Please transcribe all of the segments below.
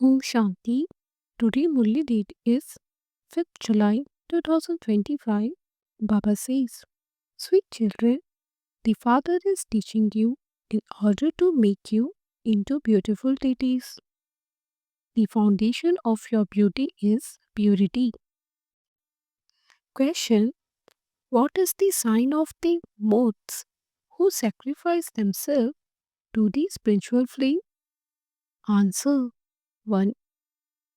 Om Shanti. Today Murli date is 5th July 2025. Baba says, Sweet children, the Father is teaching you in order to make you into beautiful deities. The foundation of your beauty is purity. Question: what is the sign of the moths who sacrifice themselves to the spiritual flame? Answer: 1.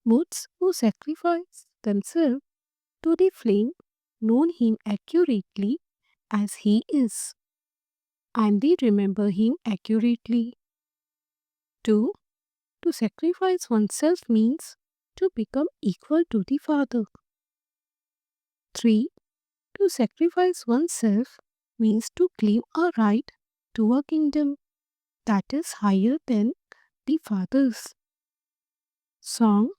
Moths who sacrifice themselves to the flame known him accurately as he is, and they remember him accurately. 2. To sacrifice oneself means to become equal to the Father. 3. To sacrifice oneself means to claim a right to a kingdom that is higher than the Father's. Song: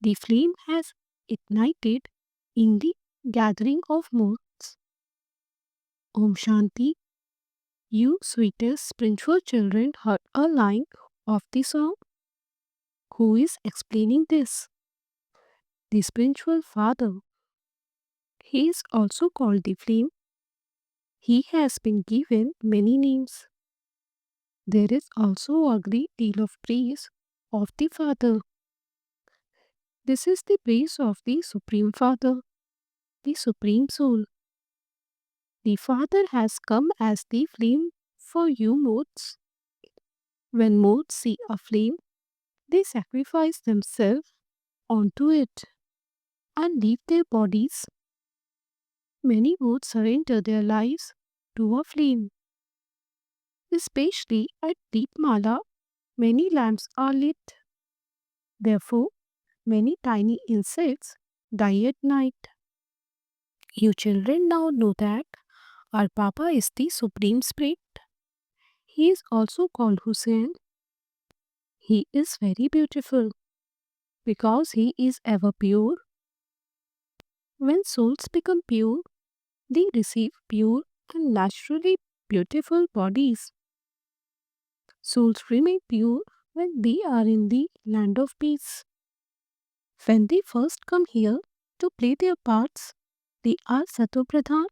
the flame has ignited in the gathering of moths. Om Shanti. You sweetest spiritual children heard a line of the song. Who is explaining this? The spiritual father. He is also called the flame. He has been given many names. There is also a great deal of praise of the Father. This is the praise of the Supreme Father, the Supreme Soul. The Father has come as the flame for you moths. When moths see a flame, they sacrifice themselves onto it and leave their bodies. Many would surrender their lives to a flame. Especially at Deepmala, many lamps are lit. Therefore, many tiny insects die at night. You children now know that our Papa is the Supreme Spirit. He is also called Hussein. He is very beautiful because he is ever pure. When souls become pure, they receive pure and naturally beautiful bodies. Souls remain pure when they are in the land of peace. When they first come here to play their parts, they are Sato Pradhan.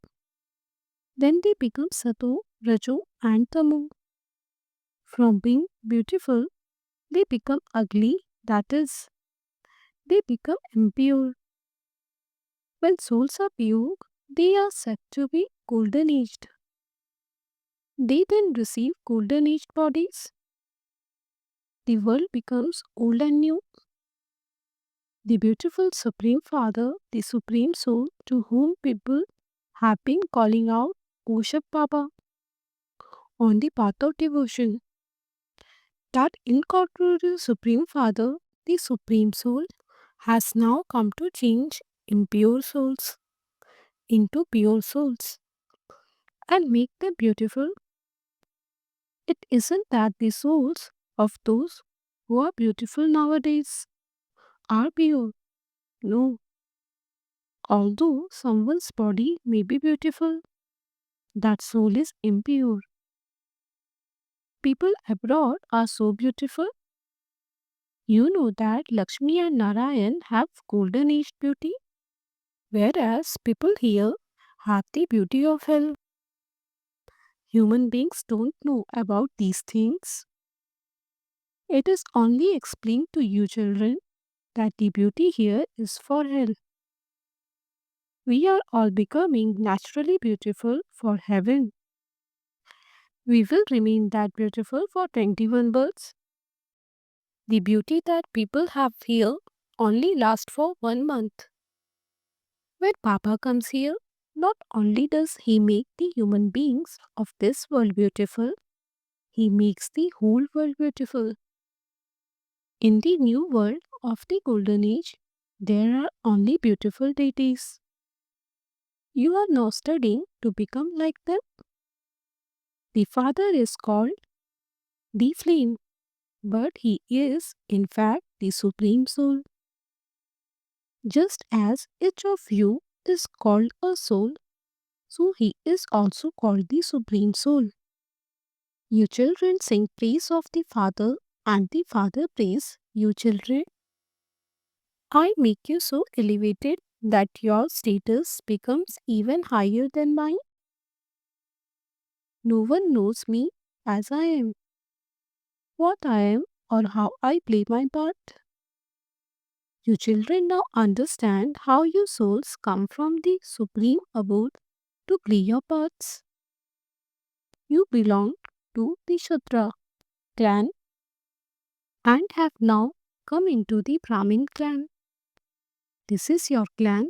Then they become Sato, Rajo, and Tamu. From being beautiful, they become ugly, that is, they become impure. When souls are pure, they are said to be golden aged. They then receive golden aged bodies. The world becomes old and new. The beautiful Supreme Father, the Supreme Soul, to whom people have been calling out Oshap Baba on the path of devotion. That incorporeal Supreme Father, the Supreme Soul, has now come to change impure souls into pure souls and make them beautiful. It isn't that the souls of those who are beautiful nowadays are pure. No. Although someone's body may be beautiful, that soul is impure. People abroad are so beautiful. You know that Lakshmi and Narayan have golden aged beauty, whereas people here have the beauty of hell. Human beings don't know about these things. It is only explained to you children that the beauty here is for hell. We are all becoming naturally beautiful for heaven. We will remain that beautiful for 21 births. The beauty that people have here only lasts for 1 month. When Papa comes here, not only does he make the human beings of this world beautiful, he makes the whole world beautiful. In the new world of the golden age, there are only beautiful deities. You are now studying to become like them. The Father is called the Flame, but he is, in fact, the Supreme Soul. Just as each of you is called a soul, so he is also called the Supreme Soul. You children sing praise of the Father, and the Father praise you children. I make you so elevated that your status becomes even higher than mine. No one knows me as I am, what I am, or how I play my part. You children now understand how your souls come from the supreme abode to play your parts. You belong to the Shudra clan and have now come into the Brahmin clan. This is your clan.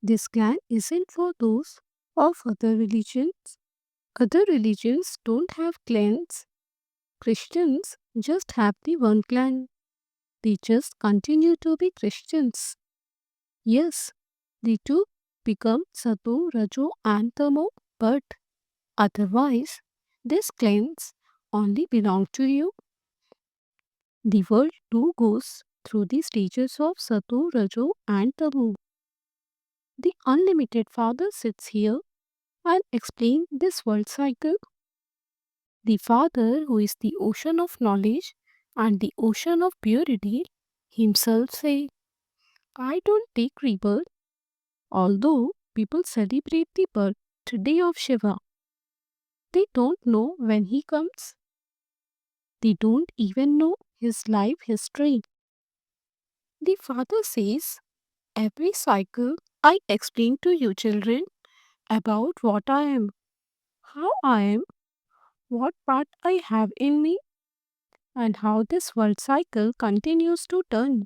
This clan isn't for those of other religions. Other religions don't have clans. Christians just have the one clan. They just continue to be Christians. Yes, the two become Sato, Rajo, and Tamo, but otherwise, these clans only belong to you. The world too goes through the stages of Sato, Rajo, and Tamo. The unlimited Father sits here and explains this world cycle. The Father, who is the ocean of knowledge and the ocean of purity, himself say, I don't take rebirth, although people celebrate the birthday of Shiva. They don't know when he comes. They don't even know his life history. The Father says, every cycle I explain to you children about what I am, how I am, what part I have in me, and how this world cycle continues to turn.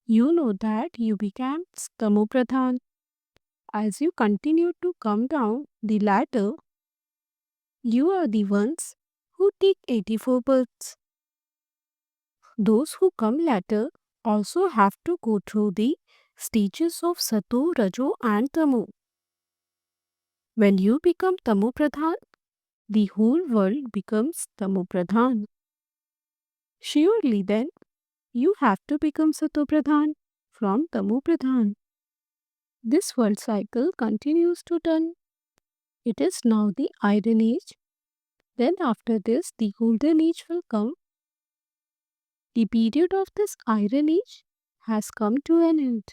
You know that you became Tamopradhan. As you continue to come down the ladder, you are the ones who take 84 births. Those who come later also have to go through the stages of Sato, Rajo, and Tamo. When you become Tamopradhan, the whole world becomes Tamopradhan. Surely then, you have to become Satopradhan from Tamopradhan. This world cycle continues to turn. It is now the Iron Age. Then after this, the Golden Age will come. The period of this Iron Age has come to an end.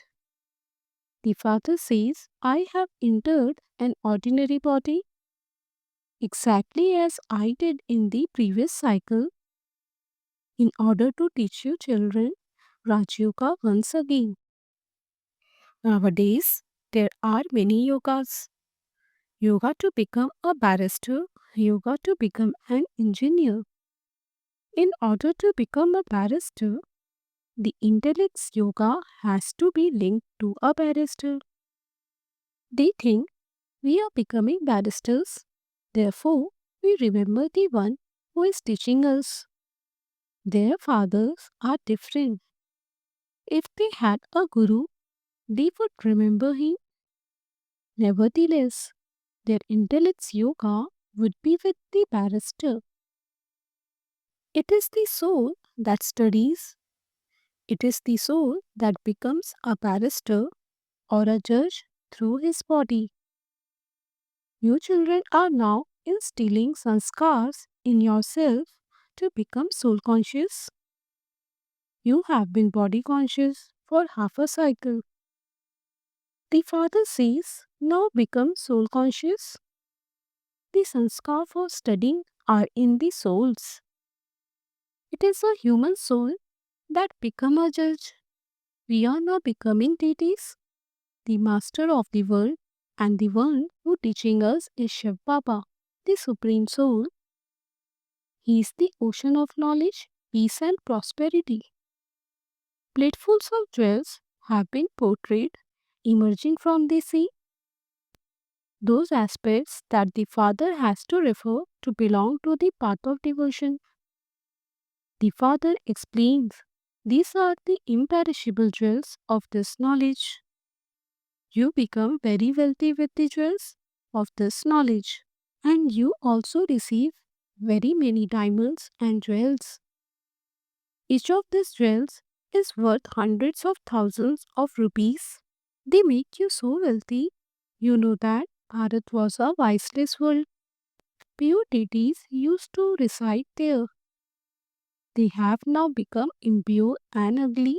The Father says, I have entered an ordinary body exactly as I did in the previous cycle in order to teach you children Raj Yoga once again. Nowadays, there are many yogas. Yoga to become a barrister, yoga to become an engineer. In order to become a barrister, the intellect's yoga has to be linked to a barrister. They think we are becoming barristers, therefore, we remember the one who is teaching us. Their fathers are different. If they had a guru, they would remember him. Nevertheless, their intellect's yoga would be with the barrister. It is the soul that studies. It is the soul that becomes a barrister or a judge through his body. You children are now instilling sanskars in yourself to become soul conscious. You have been body conscious for half a cycle. The Father says, now become soul conscious. The sanskar for studying are in the souls. It is a human soul that become a judge. We are now becoming deities. The master of the world and the one who teaching us is Shiv Baba, the supreme soul. He is the ocean of knowledge, peace and prosperity. Platefuls of jewels have been portrayed emerging from the sea. Those aspects that the Father has to refer to belong to the path of devotion. The Father explains these are the imperishable jewels of this knowledge. You become very wealthy with the jewels of this knowledge, and you also receive very many diamonds and jewels. Each of these jewels is worth hundreds of thousands of rupees. They make you so wealthy. You know that Bharat was a viceless world. Pure deities used to reside there. They have now become impure and ugly.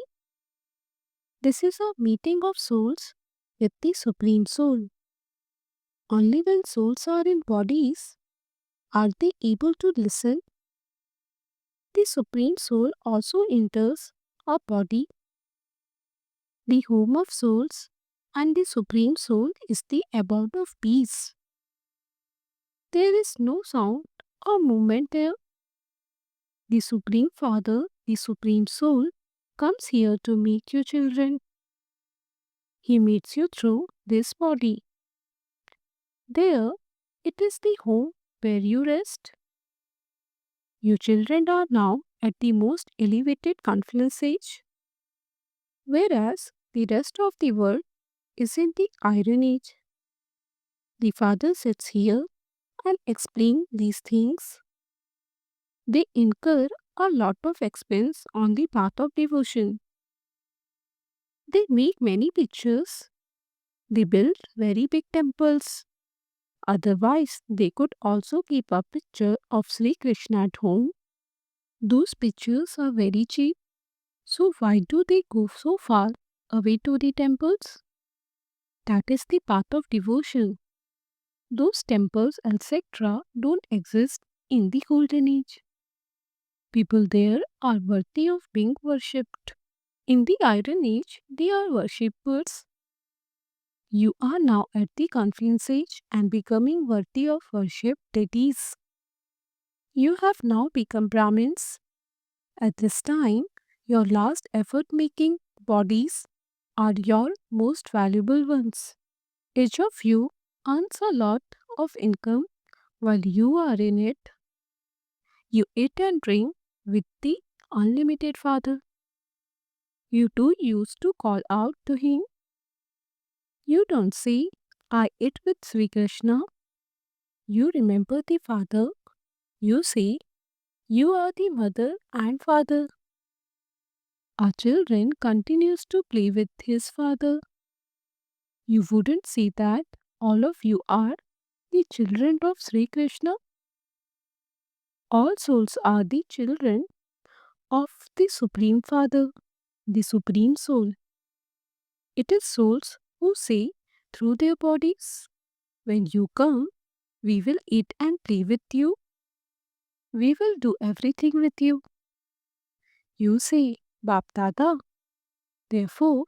This is a meeting of souls with the Supreme Soul. Only when souls are in bodies are they able to listen. The Supreme Soul also enters a body, the home of souls, and the Supreme Soul is the abode of peace. There is no sound or movement there. The Supreme Father, the Supreme Soul, comes here to meet you children. He meets you through this body. There, it is the home where you rest. You children are now at the most elevated confluence age, whereas the rest of the world is in the iron age. The Father sits here and explains these things. They incur a lot of expense on the path of devotion. They make many pictures. They build very big temples. Otherwise, they could also keep a picture of Sri Krishna at home. Those pictures are very cheap. So why do they go so far away to the temples? That is the path of devotion. Those temples, etc., don't exist in the golden age. People there are worthy of being worshipped. In the iron age, they are worshippers. You are now at the confluence age and becoming worthy of worship deities. You have now become Brahmins. At this time, your last effort making bodies are your most valuable ones. Each of you earns a lot of income while you are in it. You eat and drink with the unlimited Father. You too used to call out to Him. You don't say, I eat with Sri Krishna. You remember the Father. You say, you are the mother and father. Our children continues to play with his father. You wouldn't say that all of you are the children of Sri Krishna. All souls are the children of the Supreme Father, the Supreme Soul. It is souls who say through their bodies, when you come, we will eat and play with you. We will do everything with you. You say, Bap Dada. Therefore,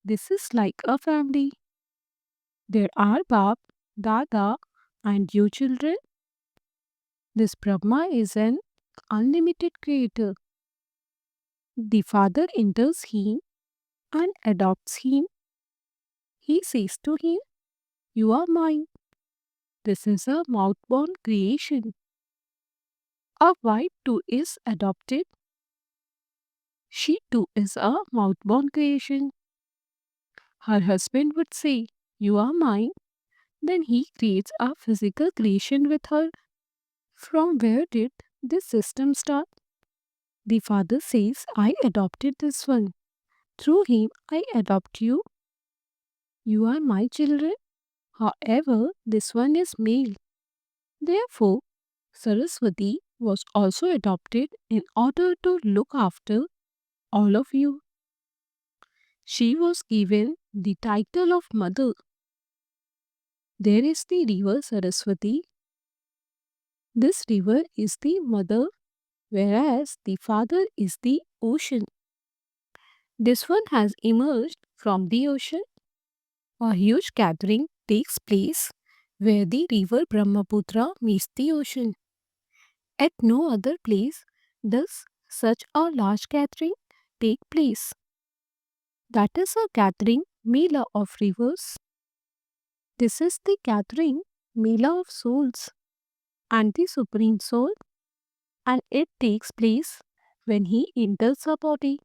this is like a family. There are Bap, Dada, and you children. This Brahma is an unlimited creator. The Father enters him and adopts him. He says to him, you are mine. This is a mouth-born creation. A wife too is adopted. She too is a mouth-born creation. Her husband would say, you are mine. Then he creates a physical creation with her. From where did this system start? The father says, I adopted this one. Through him, I adopt you. You are my children. However, this one is male. Therefore, Saraswati was also adopted in order to look after all of you. She was given the title of mother. There is the river Saraswati. This river is the mother, whereas the father is the ocean. This one has emerged from the ocean. A huge gathering takes place where the river Brahmaputra meets the ocean. At no other place does such a large gathering take place. That is a gathering Mela of rivers. This is the gathering Mela of souls and the Supreme Soul, and it takes place when he enters a body.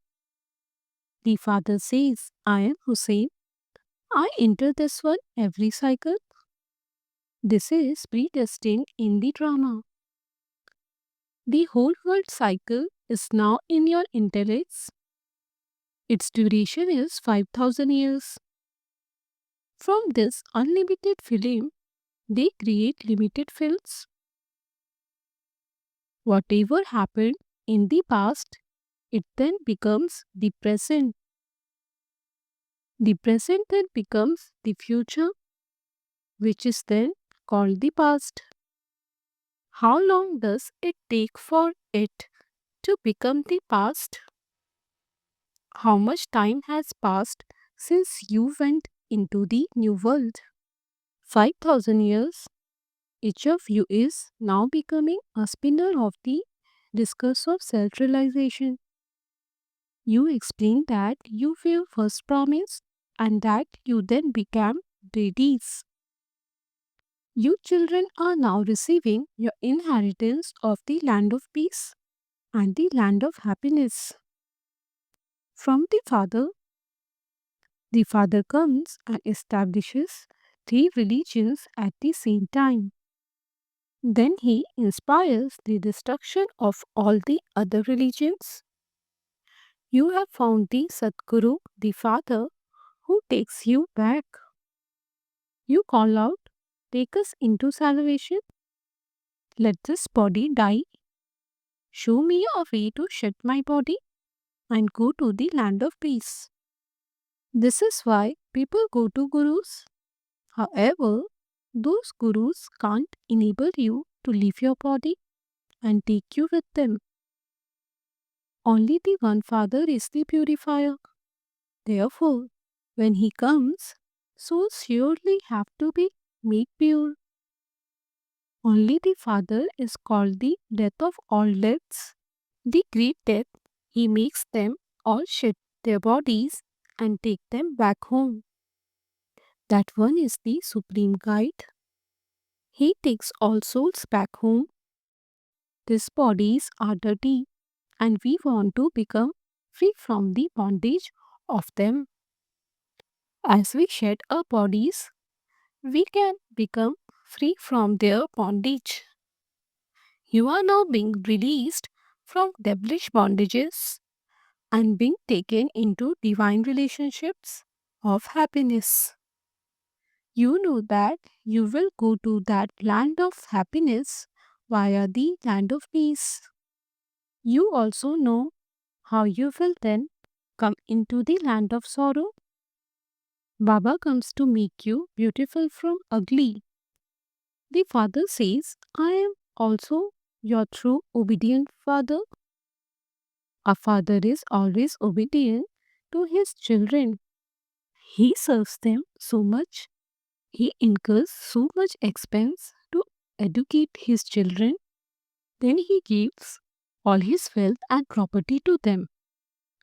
The Father says, I am Hussein. I enter this one every cycle. This is predestined in the drama. The whole world cycle is now in your intellects. Its duration is 5000 years. From this unlimited film, they create limited films. Whatever happened in the past, it then becomes the present. The present then becomes the future, which is then called the past. How long does it take for it to become the past? How much time has passed since you went into the new world? 5,000 years. Each of you is now becoming a spinner of the discourse of self realization. You explained that you were first promised and that you then became deities. You children are now receiving your inheritance of the land of peace and the land of happiness. From the Father comes and establishes three religions at the same time. Then he inspires the destruction of all the other religions. You have found the Sadguru, the Father, who takes you back. You call out, take us into salvation, let this body die, show me a way to shed my body and go to the land of peace. This is why people go to gurus. However, those gurus can't enable you to leave your body and take you with them. Only the one Father is the purifier. Therefore, when He comes, souls surely have to be made pure. Only the Father is called the death of all deaths. The great death, He makes them all shed their bodies and take them back home. That one is the supreme guide. He takes all souls back home. These bodies are dirty and we want to become free from the bondage of them. As we shed our bodies, we can become free from their bondage. You are now being released from devilish bondages and being taken into divine relationships of happiness. You know that you will go to that land of happiness via the land of peace. You also know how you will then come into the land of sorrow. Baba comes to make you beautiful from ugly. The father says, I am also your true obedient father. A father is always obedient to his children. He serves them so much. He incurs so much expense to educate his children. Then he gives all his wealth and property to them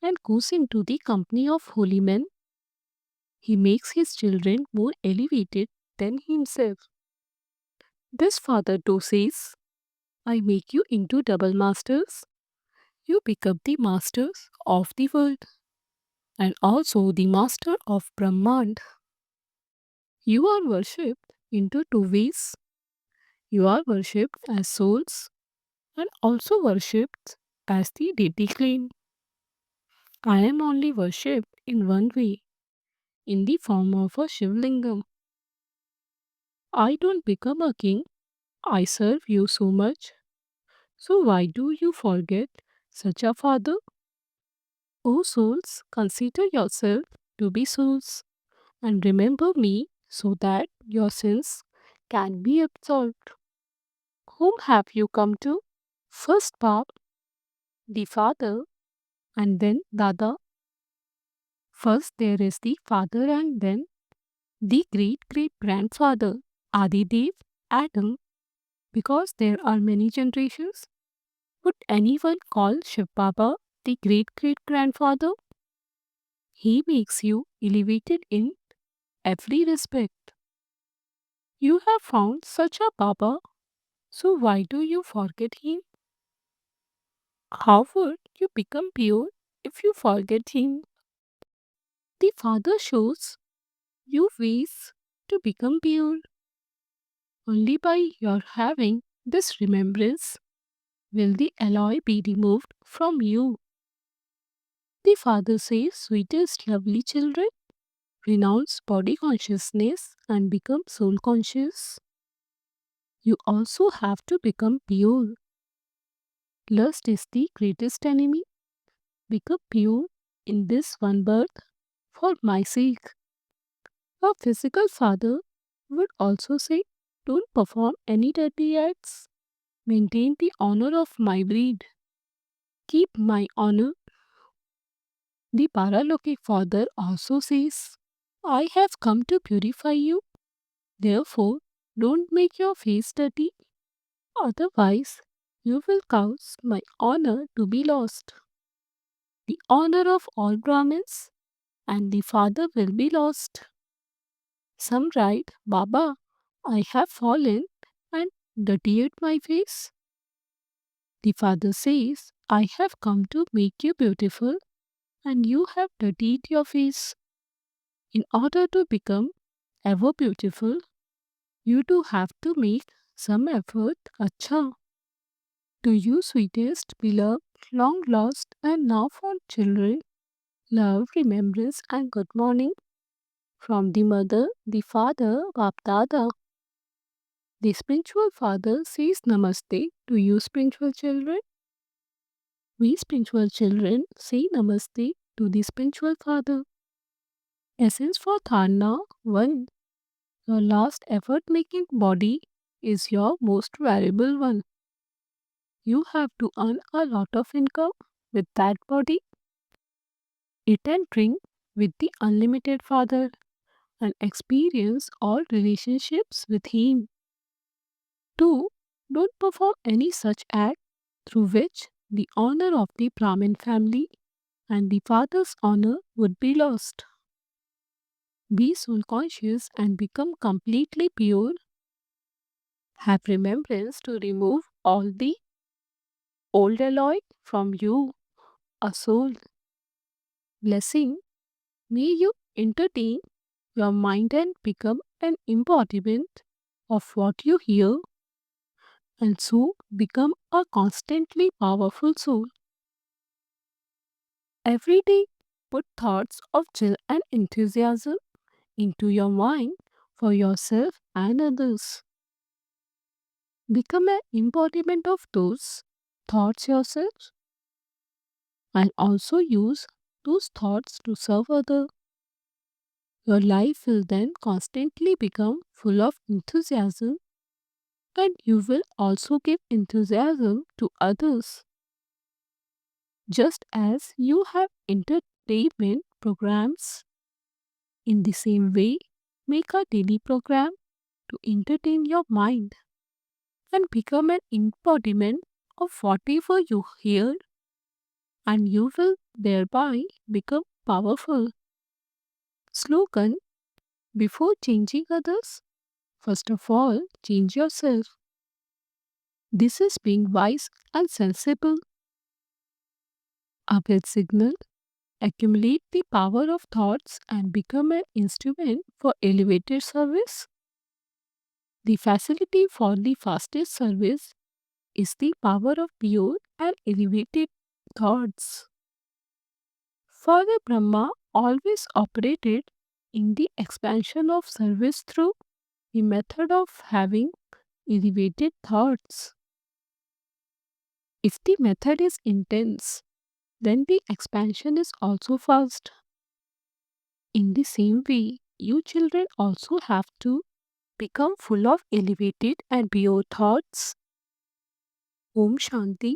and goes into the company of holy men. He makes his children more elevated than himself. This father too says, I make you into double masters. You become the masters of the world and also the master of Brahmand. You are worshipped into two ways. You are worshipped as souls and also worshipped as the deity claim. I am only worshipped in one way, in the form of a Shivlingam. I don't become a king, I serve you so much. So why do you forget such a father? O souls, consider yourself to be souls and remember me so that your sins can be absolved. Whom have you come to? First Bab, the father, and then Dada. First there is the father and then the great great grandfather, Adidev, Adam, because there are many generations. Would anyone call Shiv Baba the great great grandfather? He makes you elevated in every respect. You have found such a Baba, so why do you forget him? How would you become pure if you forget him? The Father shows you ways to become pure. Only by your having this remembrance will the alloy be removed from you. The Father says, sweetest, lovely children, renounce body consciousness and become soul conscious. You also have to become pure. Lust is the greatest enemy. Become pure in this one birth for my sake. A physical father would also say, don't perform any dirty acts. Maintain the honor of my breed. Keep my honor. The paralokhic father also says, I have come to purify you. Therefore, don't make your face dirty. Otherwise, you will cause my honor to be lost. The honor of all Brahmins and the father will be lost. Some write, Baba, I have fallen and dirtied my face. The father says, I have come to make you beautiful and you have dirtied your face. In order to become ever beautiful, you do have to make some effort. Acha. To you, sweetest, beloved, long lost, and now found children, love, remembrance, and good morning from the mother, the father, Bapdada. The spiritual father says Namaste to you, spiritual children. We spiritual children say Namaste to the spiritual father. Essence for Dharna 1. Your last effort making body is your most valuable one. You have to earn a lot of income with that body. Eat and drink with the unlimited Father and experience all relationships with Him. 2. Don't perform any such act through which the honor of the Brahmin family and the Father's honor would be lost. Be soul conscious and become completely pure. Have remembrance to remove all the old alloy from you, a soul. Blessing, may you entertain your mind and become an embodiment of what you hear and so become a constantly powerful soul. Every day, put thoughts of joy and enthusiasm into your mind for yourself and others. Become an embodiment of those thoughts yourself and also use those thoughts to serve others. Your life will then constantly become full of enthusiasm and you will also give enthusiasm to others. Just as you have entertainment programs, in the same way, make a daily program to entertain your mind and become an embodiment of whatever you hear, and you will thereby become powerful. Slogan: before changing others, first of all, change yourself. This is being wise and sensible. A bell signal: accumulate the power of thoughts and become an instrument for elevated service. The facility for the fastest service is the power of pure and elevated thoughts. Father Brahma always operated in the expansion of service through the method of having elevated thoughts. If the method is intense, then the expansion is also fast. In the same way, you children also have to become full of elevated and pure thoughts. Om Shanti.